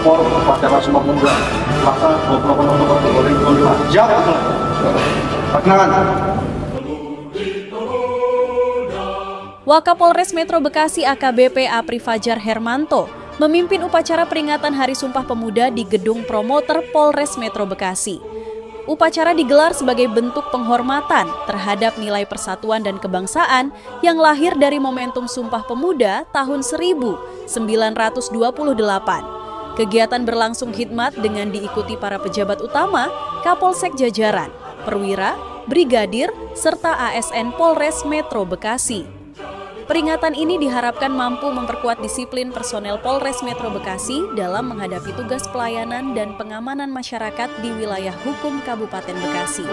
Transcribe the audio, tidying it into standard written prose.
lapor upacara Sumpah Pemuda Selasa 28 Oktober 2025. Siap, perkenalkan. Wakapolres Metro Bekasi AKBP Apri Fajar Hermanto memimpin upacara peringatan Hari Sumpah Pemuda di Gedung Promoter Polres Metro Bekasi. Upacara digelar sebagai bentuk penghormatan terhadap nilai persatuan dan kebangsaan yang lahir dari momentum Sumpah Pemuda tahun 1928. Kegiatan berlangsung khidmat dengan diikuti para pejabat utama, Kapolsek jajaran, perwira, brigadir, serta ASN Polres Metro Bekasi. Peringatan ini diharapkan mampu memperkuat disiplin personel Polres Metro Bekasi dalam menghadapi tugas pelayanan dan pengamanan masyarakat di wilayah hukum Kabupaten Bekasi.